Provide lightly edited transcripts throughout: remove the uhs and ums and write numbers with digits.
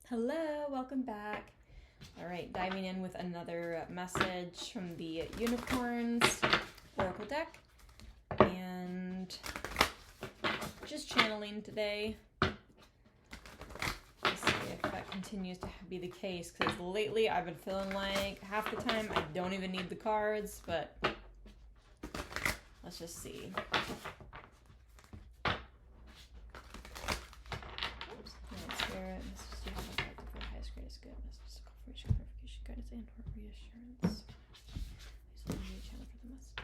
Hello, welcome back. All right, diving in with another message from the Unicorns Oracle deck. And just channeling today. Let's see if that continues to be the case, because lately I've been feeling like half the time I don't even need the cards, but let's just see. Spirit, greatest good, messages, confirmation, clarification, guidance, and or reassurance. Please only be a channel for the message.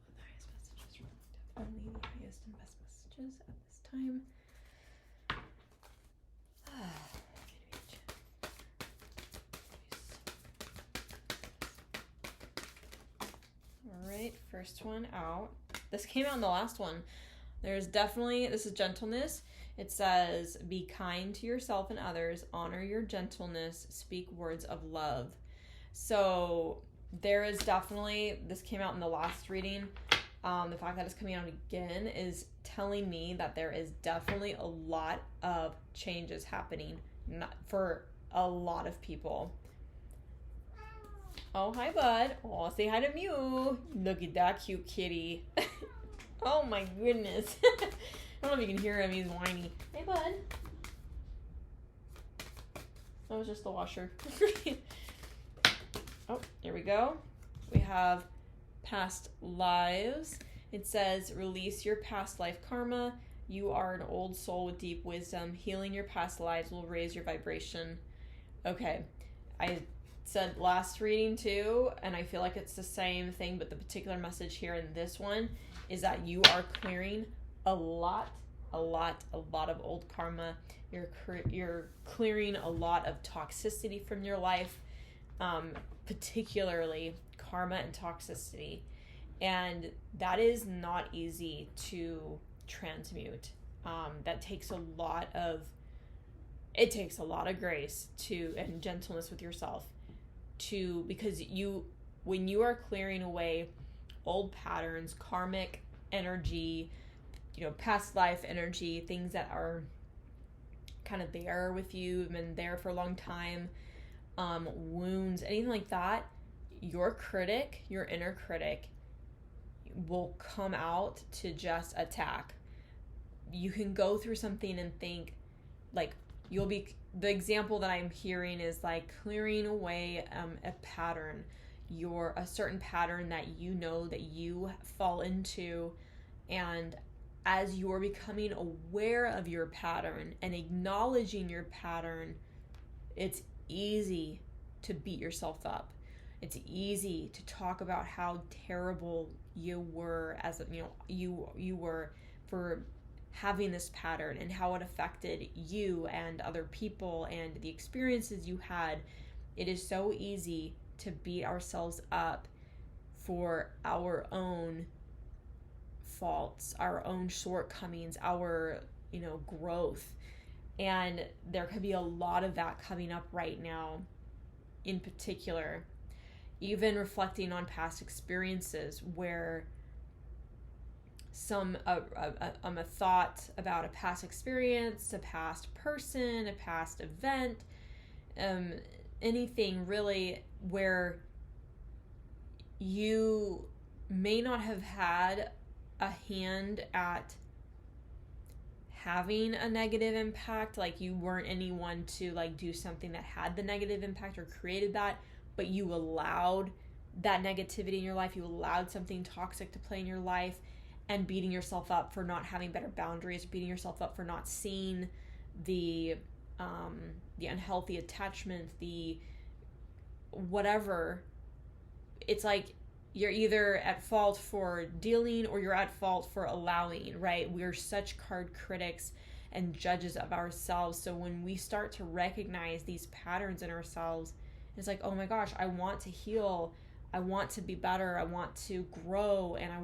The highest messages from only the highest and best messages at this time. Alright, first one out. This came out in the last one. There's definitely, this is gentleness. It says, be kind to yourself and others, honor your gentleness, speak words of love. So there is definitely, this came out in the last reading. The fact that it's coming out again is telling me that there is definitely a lot of changes happening for a lot of people. Oh, hi, bud. Oh, say hi to Mew. Look at that cute kitty. Oh, my goodness. I don't know if you can hear him. He's whiny. Hey, bud. That was just the washer. Oh, here we go. We have past lives. It says, release your past life karma. You are an old soul with deep wisdom. Healing your past lives will raise your vibration. Okay. I said last reading too, and I feel like it's the same thing, but the particular message here in this one is that you are clearing a lot of old karma. You're clearing a lot of toxicity from your life, particularly karma and toxicity, and that is not easy to transmute. That takes a lot of grace and gentleness with yourself because when you are clearing away old patterns, karmic energy, past life energy, things that are kind of there with you, have been there for a long time, wounds, anything like that, your inner critic will come out to just attack. You can go through something and think, like, the example that I'm hearing is like clearing away a pattern, a certain pattern that that you fall into, and as you're becoming aware of your pattern and acknowledging your pattern, it's easy to beat yourself up. It's easy to talk about how terrible you were you were for having this pattern and how it affected you and other people and the experiences you had. It is so easy to beat ourselves up for our own faults, our own shortcomings, our growth, and there could be a lot of that coming up right now. In particular, even reflecting on past experiences where a thought about a past experience, a past person, a past event, anything really where you may not have had a hand at having a negative impact, like you weren't anyone to do something that had the negative impact or created that, but you allowed that negativity in your life, you allowed something toxic to play in your life, and beating yourself up for not having better boundaries, beating yourself up for not seeing the unhealthy attachment, the whatever. It's like you're either at fault for dealing or you're at fault for allowing, right? We're such card critics and judges of ourselves. So when we start to recognize these patterns in ourselves, it's like, oh my gosh, I want to heal. I want to be better. I want to grow. And I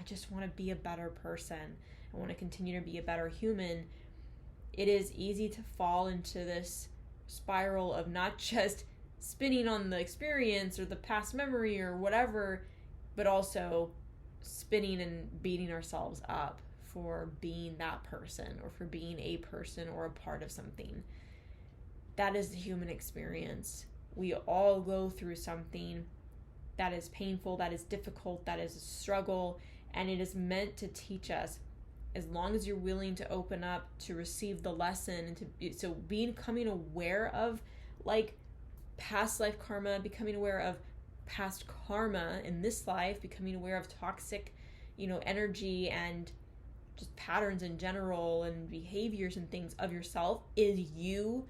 just want to be a better person. I want to continue to be a better human. It is easy to fall into this spiral of not just spinning on the experience or the past memory or whatever, but also spinning and beating ourselves up for being that person or for being a person or a part of something. That is the human experience. We all go through something that is painful, that is difficult, that is a struggle, and it is meant to teach us. As long as you're willing to open up to receive the lesson, and so becoming aware of like past life karma, becoming aware of past karma in this life, becoming aware of toxic, energy and just patterns in general and behaviors and things of yourself, is you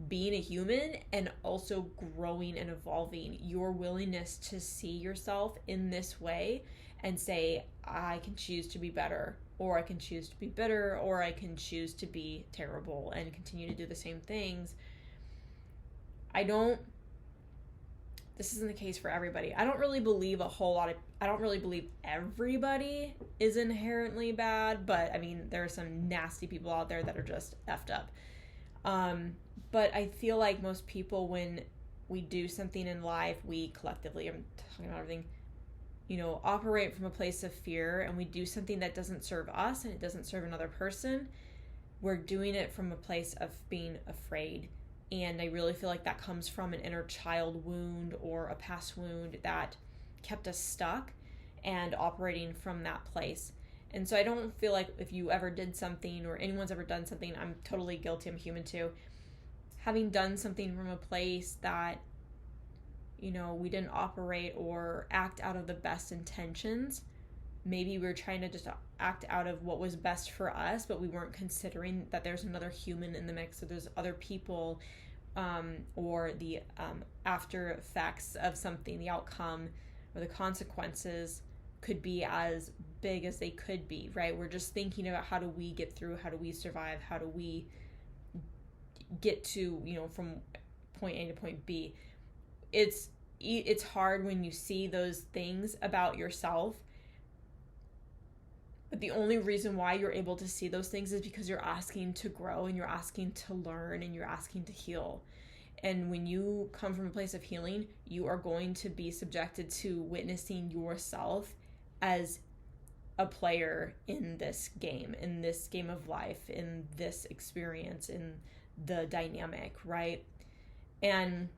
being a human and also growing and evolving. Your willingness to see yourself in this way and say, I can choose to be better, or I can choose to be bitter, or I can choose to be terrible and continue to do the same things. This isn't the case for everybody. I don't really believe everybody is inherently bad, but I mean, there are some nasty people out there that are just effed up. But I feel like most people, when we do something in life, we collectively, I'm talking about everything, operate from a place of fear, and we do something that doesn't serve us and it doesn't serve another person. We're doing it from a place of being afraid. And I really feel like that comes from an inner child wound or a past wound that kept us stuck and operating from that place. And so I don't feel like if you ever did something or anyone's ever done something, I'm totally guilty, I'm human too, having done something from a place that, we didn't operate or act out of the best intentions. Maybe we were trying to just act out of what was best for us, but we weren't considering that there's another human in the mix, so there's other people, or the after effects of something, the outcome or the consequences could be as big as they could be, right? We're just thinking about how do we get through, how do we survive, how do we get to, from point A to point B. It's hard when you see those things about yourself, but the only reason why you're able to see those things is because you're asking to grow and you're asking to learn and you're asking to heal. And when you come from a place of healing, you are going to be subjected to witnessing yourself as a player in this game of life, in this experience, in the dynamic, right? And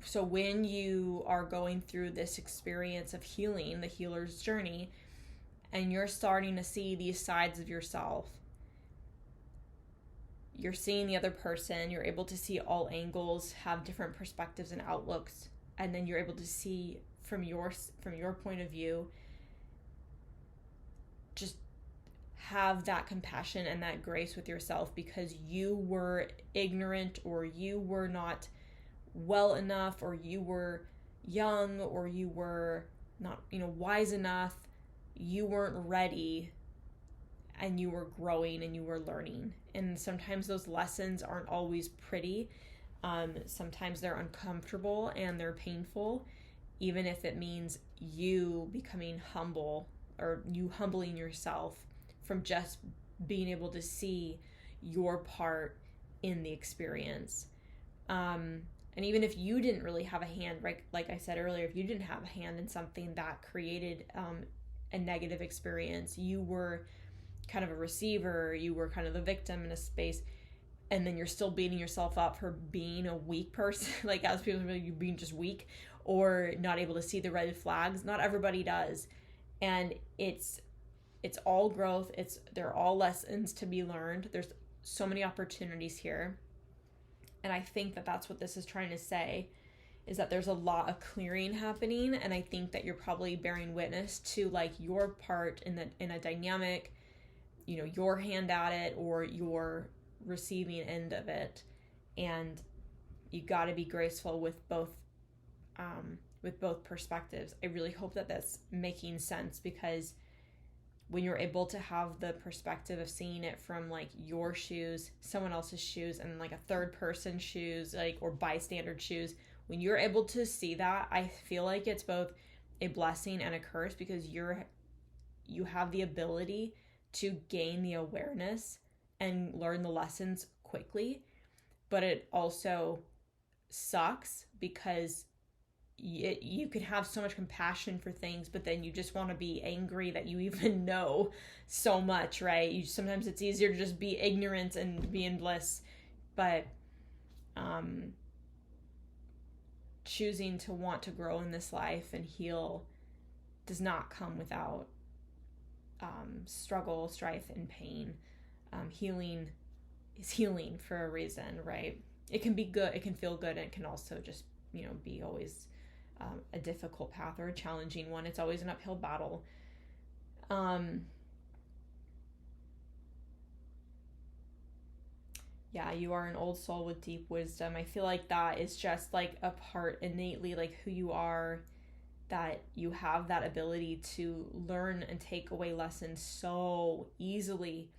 so when you are going through this experience of healing, the healer's journey, and you're starting to see these sides of yourself, you're seeing the other person, you're able to see all angles, have different perspectives and outlooks, and then you're able to see from your point of view, just have that compassion and that grace with yourself because you were ignorant, or you were not well enough, or you were young, or you were not, wise enough. You weren't ready, and you were growing and you were learning. And sometimes those lessons aren't always pretty. Sometimes they're uncomfortable and they're painful, even if it means you becoming humble, or you humbling yourself from just being able to see your part in the experience. And even if you didn't really have a hand, right, like I said earlier, if you didn't have a hand in something that created a negative experience, you were kind of a receiver, you were kind of the victim in a space, and then you're still beating yourself up for being a weak person, like as people are you being just weak or not able to see the red flags. Not everybody does, and it's all growth. They're all lessons to be learned. There's so many opportunities here. And I think that that's what this is trying to say, is that there's a lot of clearing happening. And I think that you're probably bearing witness to like your part in a dynamic, your hand at it or your receiving end of it. And you got to be graceful with both perspectives. I really hope that that's making sense, because when you're able to have the perspective of seeing it from like your shoes, someone else's shoes, and like a third person shoes, like, or bystander shoes, when you're able to see that, I feel like it's both a blessing and a curse, because you have the ability to gain the awareness and learn the lessons quickly, but it also sucks because you can have so much compassion for things, but then you just want to be angry that you even know so much, right? Sometimes it's easier to just be ignorant and be in bliss, but choosing to want to grow in this life and heal does not come without struggle, strife, and pain. Healing is healing for a reason, right? It can be good, it can feel good, and it can also just, be always a difficult path or a challenging one. It's always an uphill battle. Yeah, you are an old soul with deep wisdom. I feel like that is just like a part innately, like who you are, that you have that ability to learn and take away lessons so easily.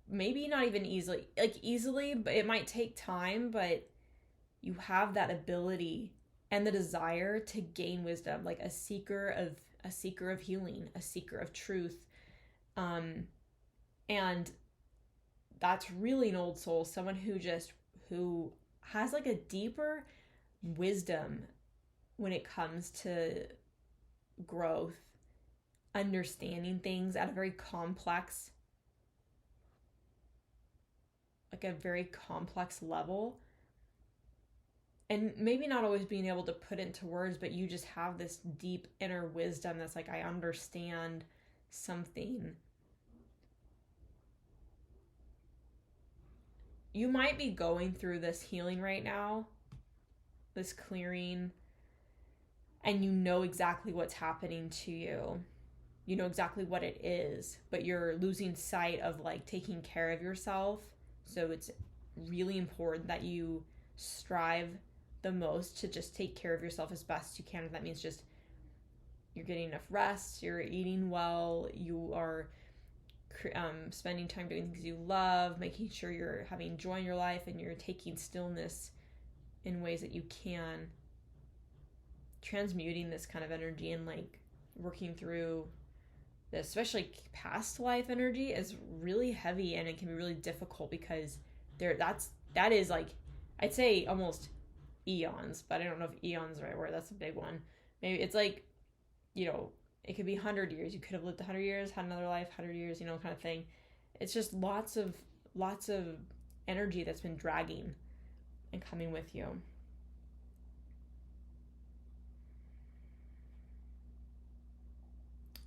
Maybe not even easily, but it might take time, but you have that ability and the desire to gain wisdom, like a seeker of healing, a seeker of truth. And that's really an old soul, someone who has like a deeper wisdom when it comes to growth, understanding things at a very complex level. And maybe not always being able to put it into words, but you just have this deep inner wisdom that's like, I understand something. You might be going through this healing right now, this clearing, and you know exactly what's happening to you. You know exactly what it is, but you're losing sight of like taking care of yourself. So it's really important that you strive the most to just take care of yourself as best you can. That means just you're getting enough rest, you're eating well, you are spending time doing things you love, making sure you're having joy in your life, and you're taking stillness in ways that you can, transmuting this kind of energy and like working through this, especially past life energy, is really heavy, and it can be really difficult because that is like, I'd say almost eons, but I don't know if eons is the right word. That's a big one. Maybe it's like, it could be 100 years. You could have lived 100 years, had another life, 100 years, kind of thing. It's just lots of energy that's been dragging and coming with you.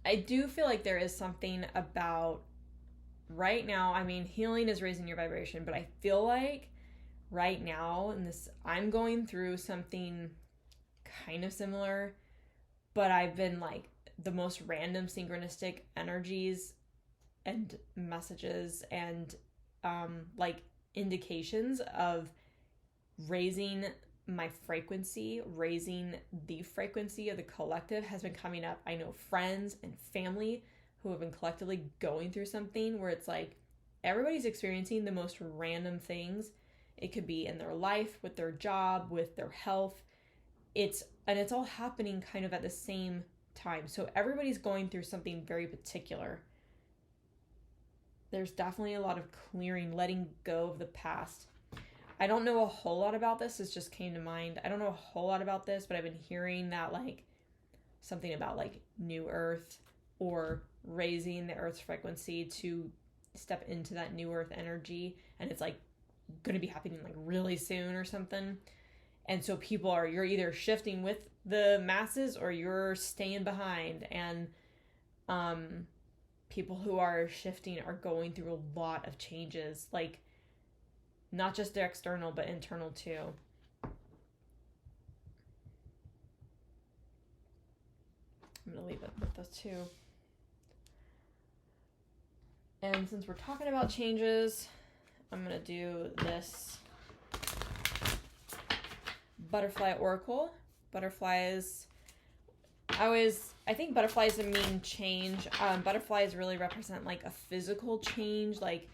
I do feel like there is something about right now, I mean, healing is raising your vibration, but I feel like right now I'm going through something kind of similar, but I've been like the most random synchronistic energies and messages and like indications of raising my frequency, raising the frequency of the collective has been coming up. I know friends and family who have been collectively going through something where it's like everybody's experiencing the most random things. It could be in their life, with their job, with their health. It's all happening kind of at the same time. So everybody's going through something very particular. There's definitely a lot of clearing, letting go of the past. I don't know a whole lot about this. This just came to mind. I don't know a whole lot about this, but I've been hearing that like something about like new earth or raising the earth's frequency to step into that new earth energy. And it's like going to be happening like really soon or something. And so you're either shifting with the masses or you're staying behind. And people who are shifting are going through a lot of changes, like not just their external, but internal too. I'm going to leave it with those two. And since we're talking about changes, I'm going to do this butterfly oracle. Butterflies, I think butterflies mean change. Butterflies really represent like a physical change, like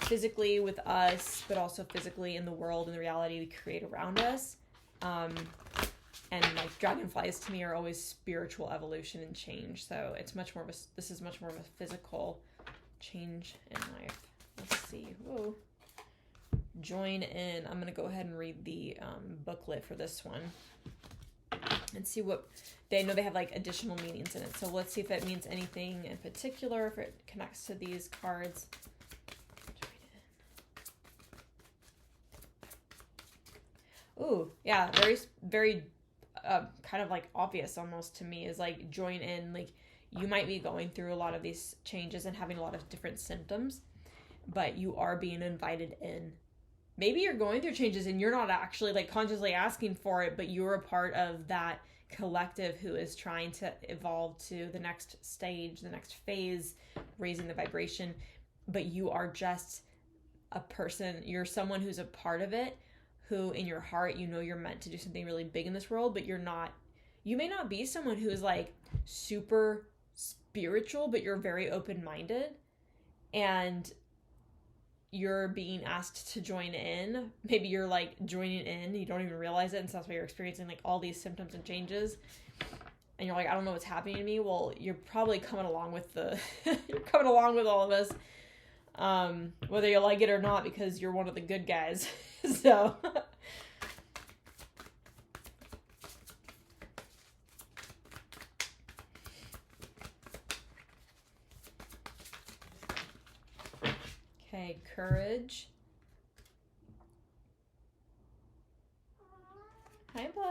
physically with us, but also physically in the world and the reality we create around us. And like dragonflies to me are always spiritual evolution and change. So this is much more of a physical change in life. Let's see. Whoa. Join in. I'm going to go ahead and read the booklet for this one. and see what they know. They have like additional meanings in it. So let's see if it means anything in particular, if it connects to these cards. Ooh, yeah, very kind of like obvious almost to me is like join in. Like you might be going through a lot of these changes and having a lot of different symptoms, but you are being invited in. Maybe you're going through changes and you're not actually like consciously asking for it, but you're a part of that collective who is trying to evolve to the next stage, the next phase, raising the vibration. But you are just a person, you're someone who's a part of it, who in your heart, you know you're meant to do something really big in this world, but you're not, you may not be someone who is like super spiritual, but you're very open-minded and you're being asked to join in. Maybe you're like joining in, you don't even realize it, and so that's why you're experiencing like all these symptoms and changes. And you're like, I don't know what's happening to me. Well, you're probably coming along with you're coming along with all of us. Whether you like it or not, because you're one of the good guys. So okay, courage. Hi, bud.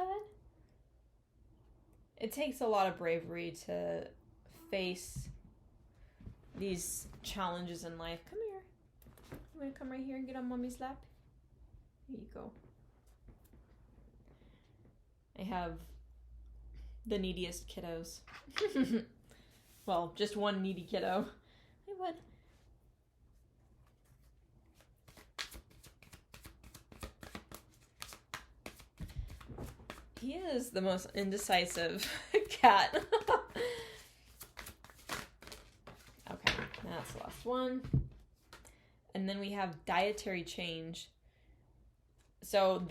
It takes a lot of bravery to face these challenges in life. Come here. You want to come right here and get on mommy's lap? Here you go. I have the neediest kiddos. Well, just one needy kiddo. Hey, bud. He is the most indecisive cat. Okay, that's the last one. And then we have dietary change. So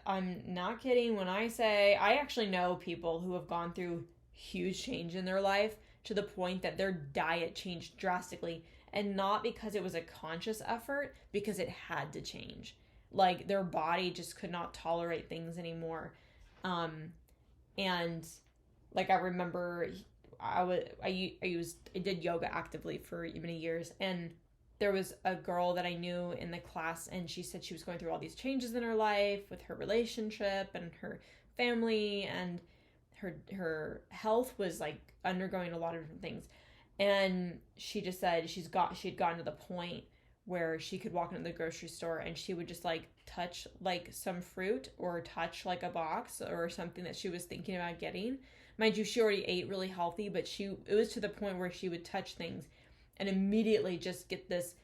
I'm not kidding when I say I actually know people who have gone through huge change in their life to the point that their diet changed drastically, and not because it was a conscious effort, because it had to change. Like their body just could not tolerate things anymore. And like I remember I did yoga actively for many years, and there was a girl that I knew in the class, and she said she was going through all these changes in her life with her relationship and her family, and her health was like undergoing a lot of different things. And she just said she had gotten to the point where she could walk into the grocery store and she would just like touch like some fruit or touch like a box or something that she was thinking about getting. Mind you, she already ate really healthy, but it was to the point where she would touch things and immediately just get this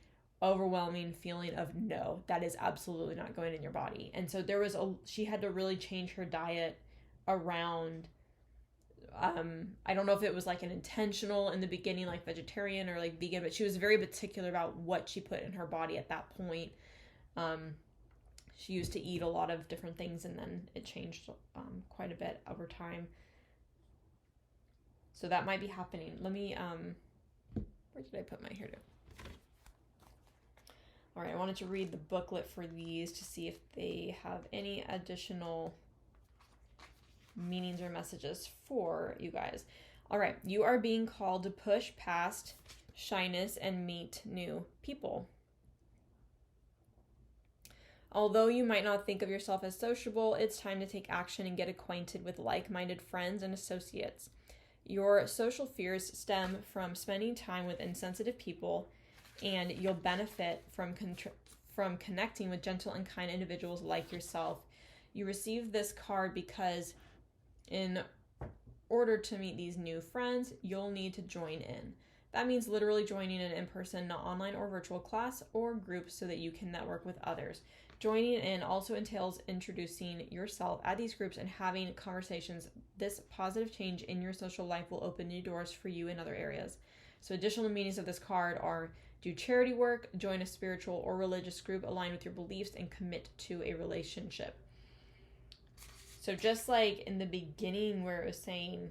overwhelming feeling of no, that is absolutely not going in your body. And so she had to really change her diet around, I don't know if it was like an intentional in the beginning, like vegetarian or like vegan, but she was very particular about what she put in her body at that point. She used to eat a lot of different things, and then it changed quite a bit over time. So that might be happening. Let me, where did I put my hair to? All right, I wanted to read the booklet for these to see if they have any additional meanings or messages for you guys. All right, you are being called to push past shyness and meet new people. Although you might not think of yourself as sociable, it's time to take action and get acquainted with like-minded friends and associates. Your social fears stem from spending time with insensitive people, and you'll benefit from connecting with gentle and kind individuals like yourself. You receive this card because in order to meet these new friends, you'll need to join in. That means literally joining an in-person, not online or virtual class or group so that you can network with others. Joining in also entails introducing yourself at these groups and having conversations. This positive change in your social life will open new doors for you in other areas. So additional meanings of this card are: do charity work, join a spiritual or religious group, align with your beliefs, and commit to a relationship. So just like in the beginning where it was saying,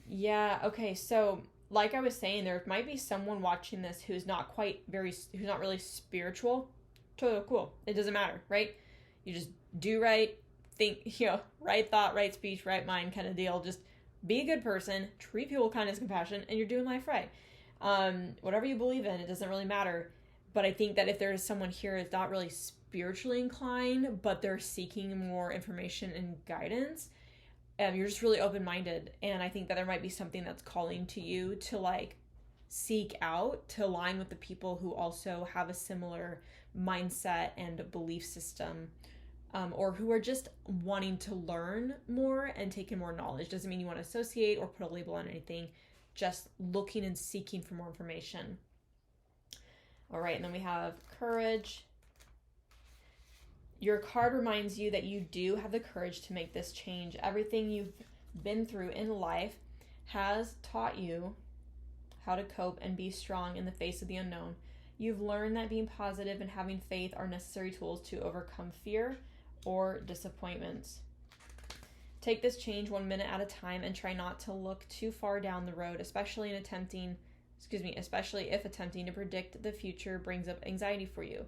yeah, okay, so like I was saying, there might be someone watching this who's not really spiritual. Totally cool. It doesn't matter, right? You just do right, think, right thought, right speech, right mind kind of deal. Just be a good person, treat people with kindness and compassion, and you're doing life right. Whatever you believe in, it doesn't really matter. But I think that if there is someone here that's not really spiritually inclined, but they're seeking more information and guidance, you're just really open-minded. And I think that there might be something that's calling to you to like seek out, to align with the people who also have a similar mindset and belief system, or who are just wanting to learn more and take in more knowledge. Doesn't mean you want to associate or put a label on anything, just looking and seeking for more information. All right, and then we have courage. Your card reminds you that you do have the courage to make this change. Everything you've been through in life has taught you how to cope and be strong in the face of the unknown. You've learned that being positive and having faith are necessary tools to overcome fear or disappointments. Take this change 1 minute at a time and try not to look too far down the road, especially if attempting to predict the future brings up anxiety for you.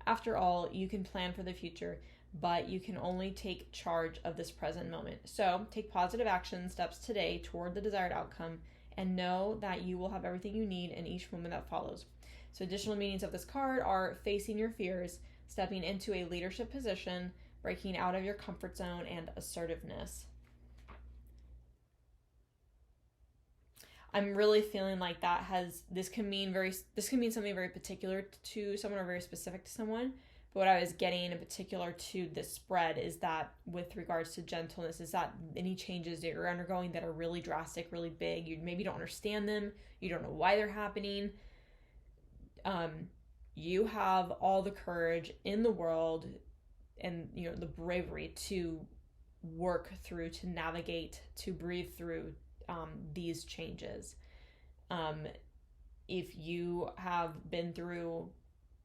After all, you can plan for the future, but you can only take charge of this present moment. So take positive action steps today toward the desired outcome, and know that you will have everything you need in each moment that follows. So additional meanings of this card are facing your fears, stepping into a leadership position, breaking out of your comfort zone, and assertiveness. I'm really feeling like this can mean something very particular to someone or very specific to someone. But what I was getting in particular to this spread is that with regards to gentleness, is that any changes that you're undergoing that are really drastic, really big, you maybe don't understand them, you don't know why they're happening. You have all the courage in the world and the bravery to work through, to navigate, to breathe through these changes. If you have been through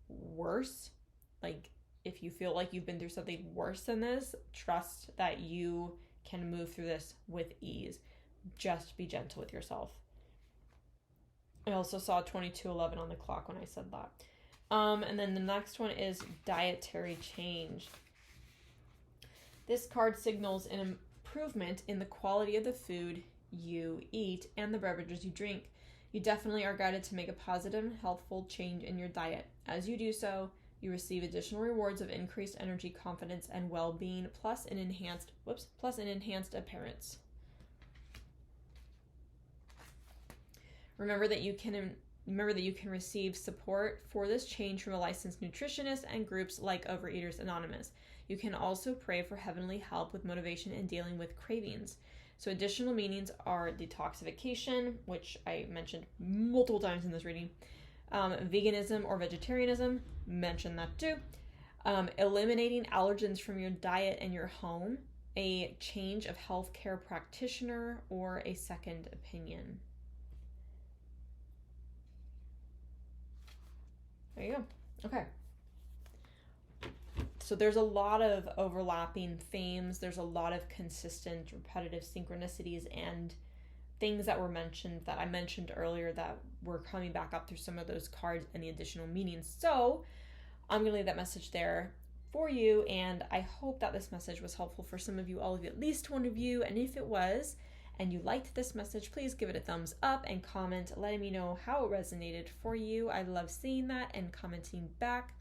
worse, like if you feel like you've been through something worse than this, trust that you can move through this with ease. Just be gentle with yourself. I also saw 22:11 on the clock when I said that. And then the next one is dietary change. This card signals an improvement in the quality of the food you eat and the beverages you drink. You definitely are guided to make a positive and healthful change in your diet. As you do so, you receive additional rewards of increased energy, confidence, and well-being, plus an enhanced appearance. Remember that you can receive support for this change from a licensed nutritionist and groups like Overeaters Anonymous. You can also pray for heavenly help with motivation in dealing with cravings. So additional meanings are detoxification, which I mentioned multiple times in this reading, veganism or vegetarianism, mentioned that too, eliminating allergens from your diet and your home, a change of healthcare practitioner, or a second opinion. There you go. Okay. So there's a lot of overlapping themes. There's a lot of consistent, repetitive synchronicities and things that I mentioned earlier that were coming back up through some of those cards and the additional meanings. So I'm going to leave that message there for you, and I hope that this message was helpful for some of you, all of you, at least one of you. And if it was, and you liked this message, please give it a thumbs up and comment, letting me know how it resonated for you. I love seeing that and commenting back.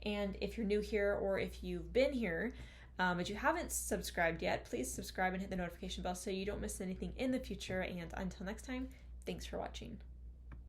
And if you're new here, or if you've been here, but you haven't subscribed yet, please subscribe and hit the notification bell so you don't miss anything in the future. And until next time, thanks for watching.